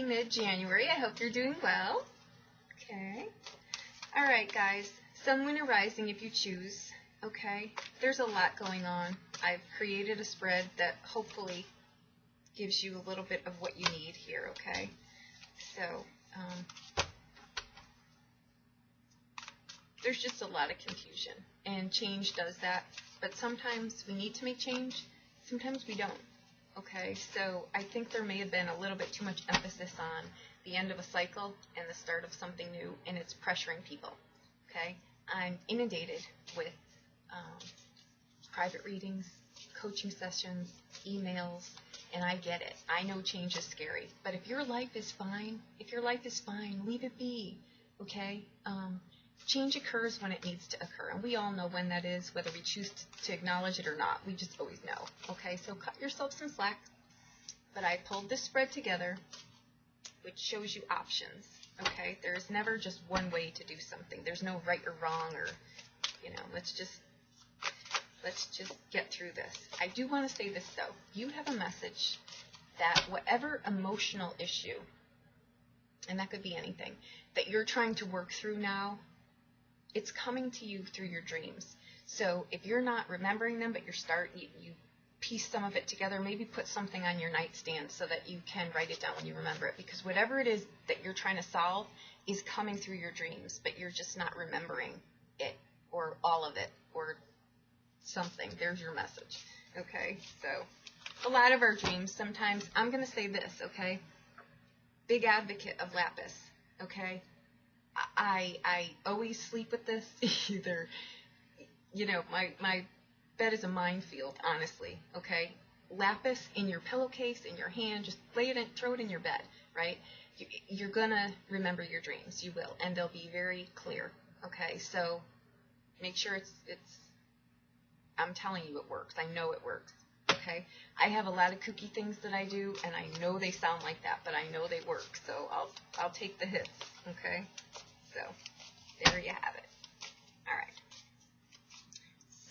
happy mid-January. I hope you're doing well. Okay. All right, guys. Sun, Moon, or Rising if you choose. Okay. There's a lot going on. I've created a spread that hopefully gives you a little bit of what you need here, okay? So, there's just a lot of confusion, and change does that. But sometimes we need to make change, sometimes we don't, okay? So I think there may have been a little bit too much emphasis on the end of a cycle and the start of something new, and it's pressuring people, okay? I'm inundated with private readings, coaching sessions, emails, and I get it. I know change is scary, but if your life is fine, leave it be, okay? Change occurs when it needs to occur, and we all know when that is, whether we choose to acknowledge it or not. We just always know, okay? So cut yourself some slack, but I pulled this spread together, which shows you options, okay? There's never just one way to do something. There's no right or wrong, or, you know, let's just get through this. I do want to say this, though. You have a message that whatever emotional issue, and that could be anything, that you're trying to work through now, it's coming to you through your dreams. So if you're not remembering them, but you piece some of it together, maybe put something on your nightstand so that you can write it down when you remember it. Because whatever it is that you're trying to solve is coming through your dreams, but you're just not remembering it, or all of it, or something. There's your message. Okay, so a lot of our dreams, sometimes, I'm going to say this, okay? Big advocate of lapis, okay? I always sleep with this. Either, you know, my bed is a minefield, honestly, okay? Lapis in your pillowcase, in your hand, just lay it in, throw it in your bed, right? You're going to remember your dreams. You will, and they'll be very clear, okay? So make sure it's I'm telling you it works. I know it works, okay? I have a lot of kooky things that I do, and I know they sound like that, but I know they work, so I'll take the hits, okay? So there you have it. All right.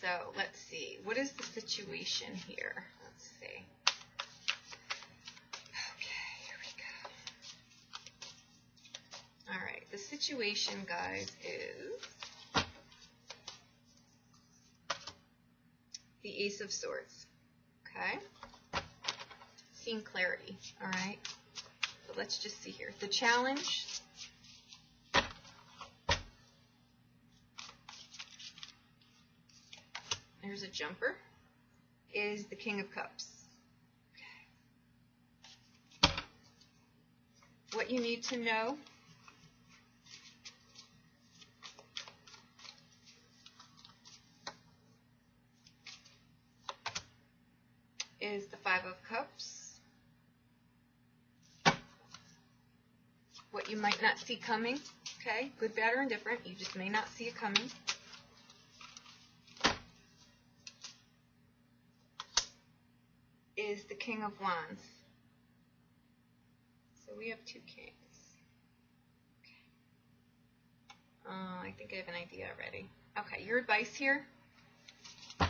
So let's see. What is the situation here? Let's see. Okay, here we go. All right. The situation, guys, is the Ace of Swords. Okay? Seeing clarity. All right? So let's just see here. The challenge, there's a jumper, is the King of Cups. Okay. What you need to know is the Five of Cups. What you might not see coming, okay? Good, bad, or indifferent. You just may not see it coming. Is the King of Wands. So we have two kings. Okay. I think I have an idea already. Okay, your advice here. I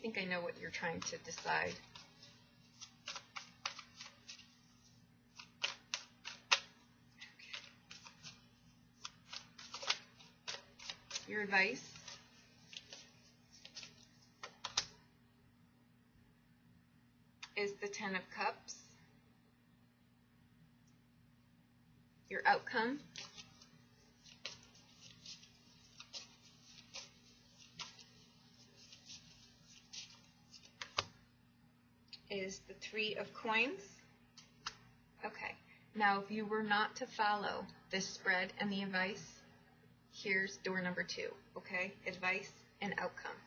think I know what you're trying to decide. Okay. Your advice is the Ten of Cups. Your outcome is the Three of Coins. Okay, now if you were not to follow this spread and the advice, here's door number 2, okay? Advice and outcome.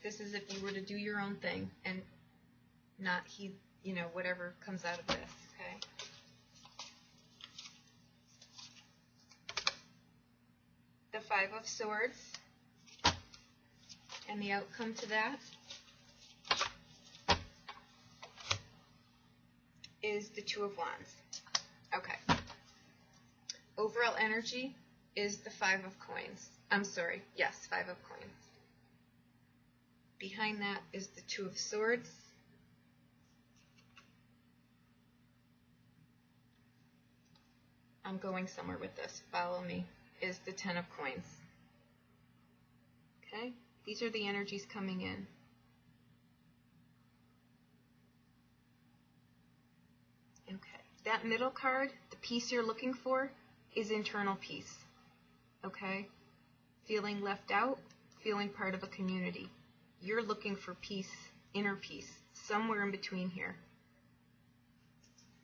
This is if you were to do your own thing and not heed, you know, whatever comes out of this, okay? The Five of Swords, and the outcome to that is the Two of Wands. Okay. Overall energy is the Five of Coins. I'm sorry, yes, Five of Coins. Behind that is the Two of Swords. I'm going somewhere with this. Follow me. Is the Ten of Coins. Okay? These are the energies coming in. Okay. That middle card, the peace you're looking for, is internal peace. Okay? Feeling left out, feeling part of a community. You're looking for peace, inner peace, somewhere in between here.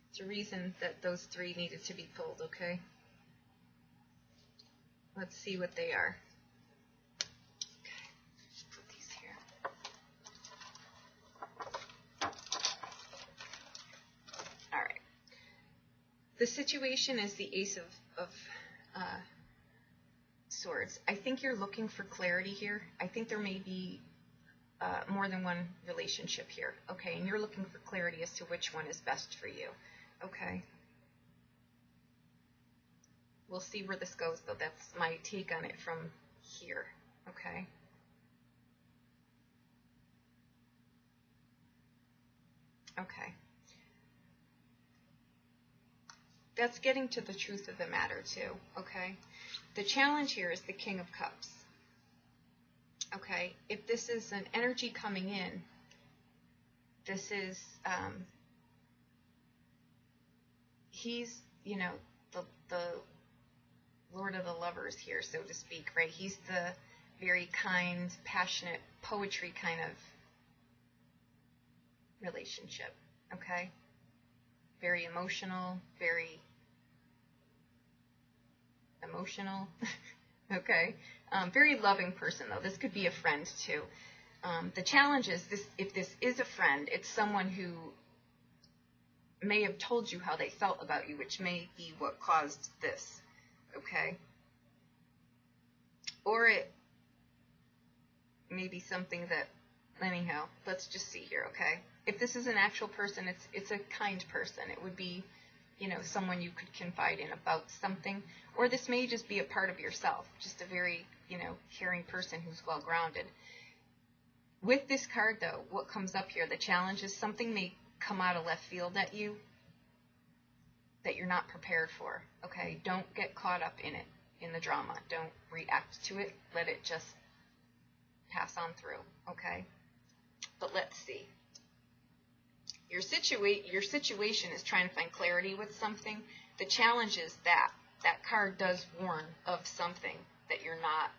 It's a reason that those three needed to be pulled, okay? Let's see what they are. Okay, put these here. All right. The situation is the Ace of Swords. I think you're looking for clarity here. I think there may be more than one relationship here, okay? And you're looking for clarity as to which one is best for you, okay? We'll see where this goes, though. That's my take on it from here, okay? Okay. That's getting to the truth of the matter, too, okay? The challenge here is the King of Cups, okay? If this is an energy coming in, this is, he's, you know, the Lord of the Lovers here, so to speak, right? He's the very kind, passionate, poetry kind of relationship, okay? Very emotional, okay? Very loving person, though. This could be a friend, too. The challenge is, if this is a friend, it's someone who may have told you how they felt about you, which may be what caused this, okay? Or it may be something that, anyhow, let's just see here, okay? If this is an actual person, it's a kind person. It would be, you know, someone you could confide in about something. Or this may just be a part of yourself, just a very, you know, caring person who's well-grounded. With this card, though, what comes up here, the challenge is something may come out of left field at you that you're not prepared for, okay? Don't get caught up in it, in the drama. Don't react to it. Let it just pass on through, okay? But let's see. Your situation is trying to find clarity with something. The challenge is that card does warn of something that you're not,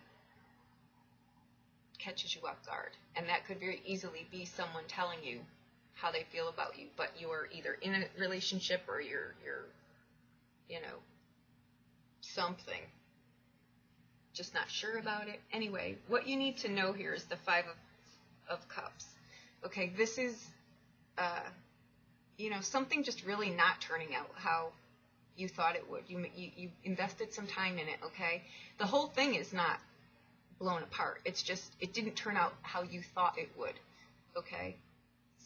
catches you off guard. And that could very easily be someone telling you how they feel about you, but you're either in a relationship or you're you know, something. Just not sure about it. Anyway, what you need to know here is the Five of Cups. Okay, this is, you know, something just really not turning out how you thought it would. You invested some time in it, okay? The whole thing is not blown apart. It's just, it didn't turn out how you thought it would, okay?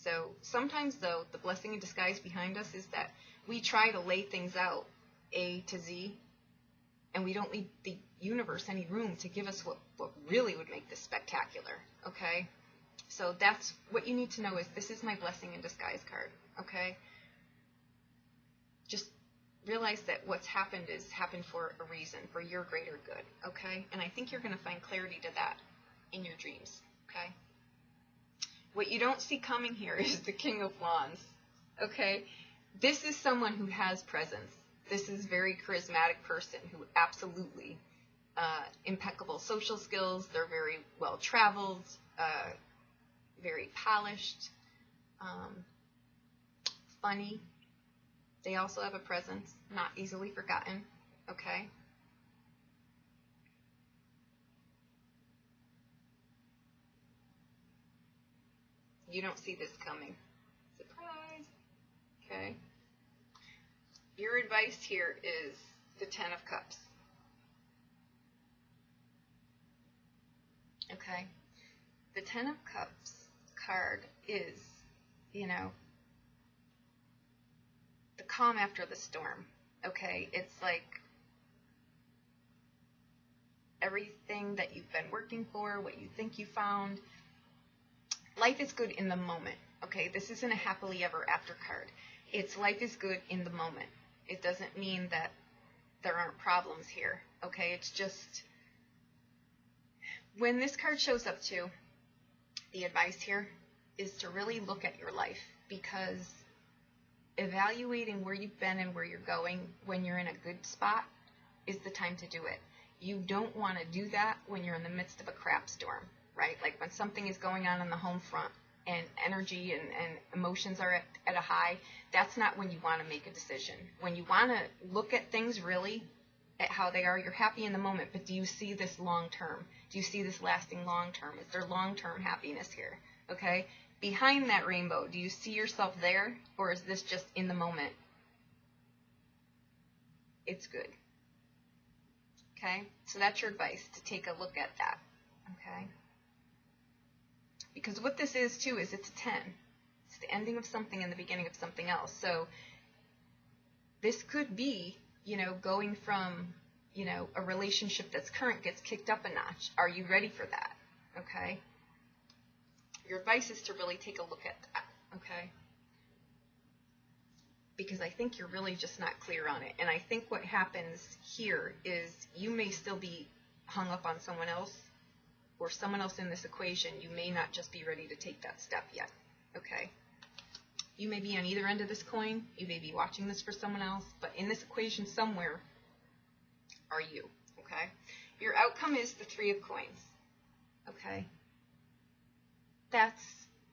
So sometimes, though, the blessing in disguise behind us is that we try to lay things out A to Z, and we don't leave the universe any room to give us what really would make this spectacular, okay? So that's what you need to know is this is my blessing in disguise card, okay? Just realize that what's happened is happened for a reason, for your greater good, okay? And I think you're going to find clarity to that in your dreams, okay? What you don't see coming here is the King of Wands, okay? This is someone who has presence. This is a very charismatic person who absolutely, impeccable social skills. They're very well-traveled, very polished, funny. They also have a presence, not easily forgotten, okay? You don't see this coming. Surprise! Okay. Your advice here is the Ten of Cups. Okay? The Ten of Cups card is, you know, the calm after the storm. Okay? It's like everything that you've been working for, what you think you found. Life is good in the moment. Okay? This isn't a happily ever after card. It's life is good in the moment. It doesn't mean that there aren't problems here, okay? It's just, when this card shows up too, the advice here is to really look at your life, because evaluating where you've been and where you're going when you're in a good spot is the time to do it. You don't want to do that when you're in the midst of a crap storm, right? Like when something is going on the home front and energy and emotions are at a high, that's not when you want to make a decision. When you want to look at things really at how they are, you're happy in the moment, but do you see this long term? Do you see this lasting long term? Is there long-term happiness here? Okay? Behind that rainbow, do you see yourself there, or is this just in the moment? It's good. Okay? So that's your advice, to take a look at that. Okay? Because what this is, too, is it's a 10. It's the ending of something and the beginning of something else. So this could be, going from, a relationship that's current gets kicked up a notch. Are you ready for that? Okay? Your advice is to really take a look at that. Okay? Because I think you're really just not clear on it. And I think what happens here is you may still be hung up on someone else, or someone else in this equation. You may not just be ready to take that step yet. Okay? You may be on either end of this coin. You may be watching this for someone else. But in this equation somewhere are you. Okay? Your outcome is the 3 of coins. Okay? That's,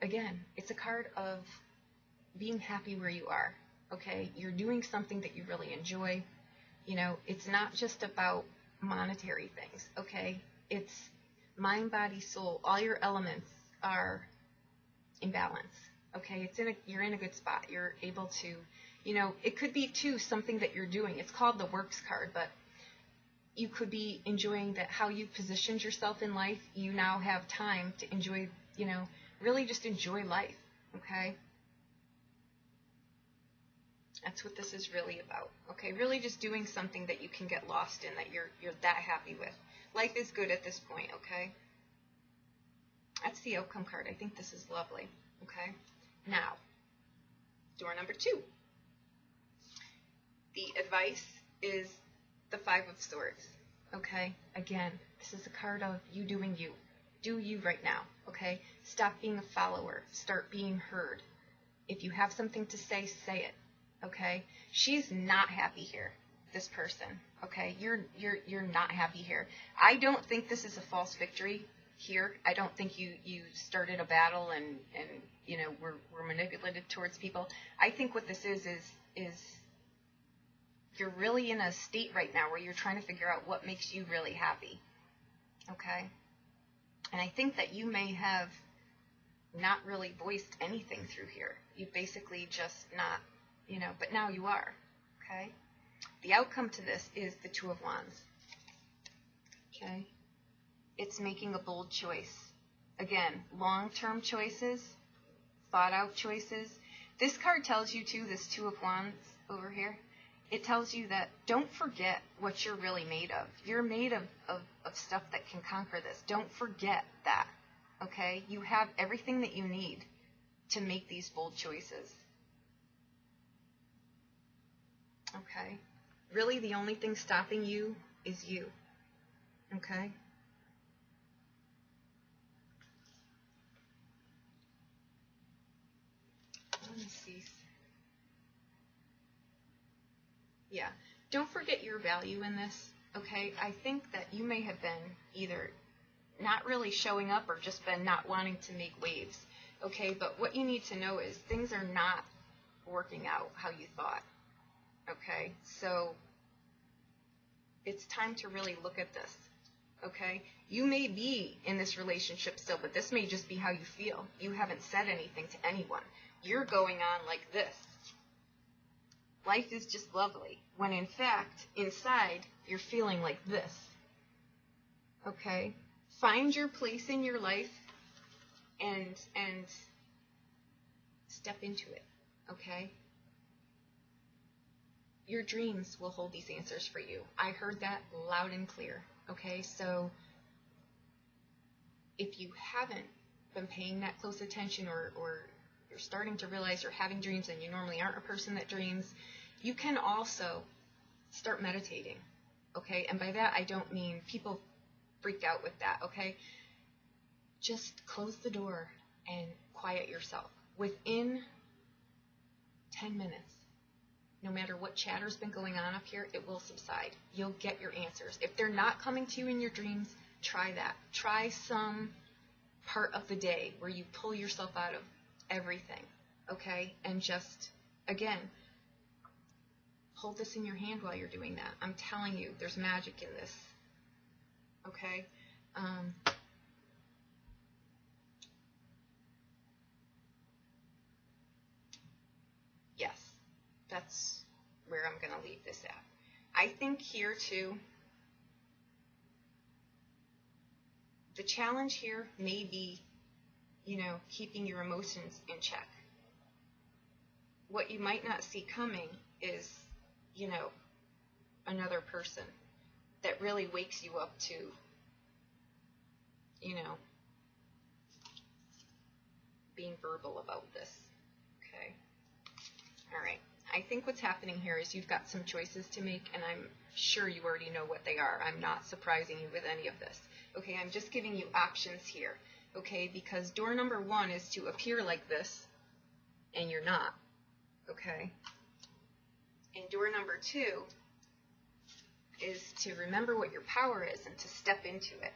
again, it's a card of being happy where you are. Okay? You're doing something that you really enjoy. It's not just about monetary things. Okay? It's mind, body, soul. All your elements are in balance. Okay? You're in a good spot. You're able to, it could be too something that you're doing. It's called the works card, but you could be enjoying that how you've positioned yourself in life. You now have time to enjoy, really just enjoy life. Okay? That's what this is really about. Okay? Really just doing something that you can get lost in, that you're that happy with. Life is good at this point. Okay? That's the outcome card. I think this is lovely. Okay? Now, door number 2. The advice is the 5 of Swords. Okay? Again, this is a card of you doing you. Do you right now. Okay? Stop being a follower. Start being heard. If you have something to say, say it. Okay? She's not happy here, this person. Okay? You're not happy here. I don't think this is a false victory here. I don't think you started a battle and we're manipulated towards people. I think what this is you're really in a state right now where you're trying to figure out what makes you really happy. Okay? And I think that you may have not really voiced anything through here. You basically just not, but now you are. Okay? The outcome to this is the 2 of Wands. Okay? It's making a bold choice. Again, long-term choices, thought-out choices. This card tells you, too, this 2 of Wands over here, it tells you that don't forget what you're really made of. You're made of stuff that can conquer this. Don't forget that, okay? You have everything that you need to make these bold choices. Okay? Really, the only thing stopping you is you, okay? Let me see. Yeah. Don't forget your value in this, okay? I think that you may have been either not really showing up or just been not wanting to make waves, okay? But what you need to know is things are not working out how you thought, okay? So it's time to really look at this, okay? You may be in this relationship still, but this may just be how you feel. You haven't said anything to anyone. You're going on like this. Life is just lovely, when in fact, inside, you're feeling like this. Okay? Find your place in your life and step into it. Okay? Your dreams will hold these answers for you. I heard that loud and clear. Okay? So if you haven't been paying that close attention or you're starting to realize you're having dreams and you normally aren't a person that dreams, you can also start meditating, okay? And by that, I don't mean people freak out with that, okay? Just close the door and quiet yourself. Within 10 minutes, no matter what chatter's been going on up here, it will subside. You'll get your answers. If they're not coming to you in your dreams, try that. Try some part of the day where you pull yourself out of everything, okay? And just, again, hold this in your hand while you're doing that. I'm telling you, there's magic in this, okay? Yes, that's where I'm going to leave this at. I think here, too, the challenge here may be, keeping your emotions in check. What you might not see coming is, another person that really wakes you up to, being verbal about this, okay? All right. I think what's happening here is you've got some choices to make, and I'm sure you already know what they are. I'm not surprising you with any of this. Okay, I'm just giving you options here, okay, because door number 1 is to appear like this, and you're not, okay? And door number 2 is to remember what your power is and to step into it,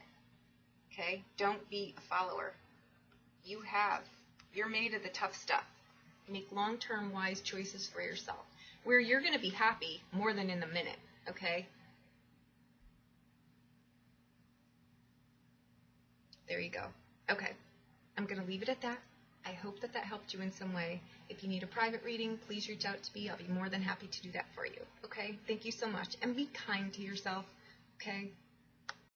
okay? Don't be a follower. You're made of the tough stuff. Make long-term wise choices for yourself, where you're going to be happy more than in the minute, okay? There you go. Okay, I'm going to leave it at that. I hope that helped you in some way. If you need a private reading, please reach out to me. I'll be more than happy to do that for you, okay? Thank you so much, and be kind to yourself, okay?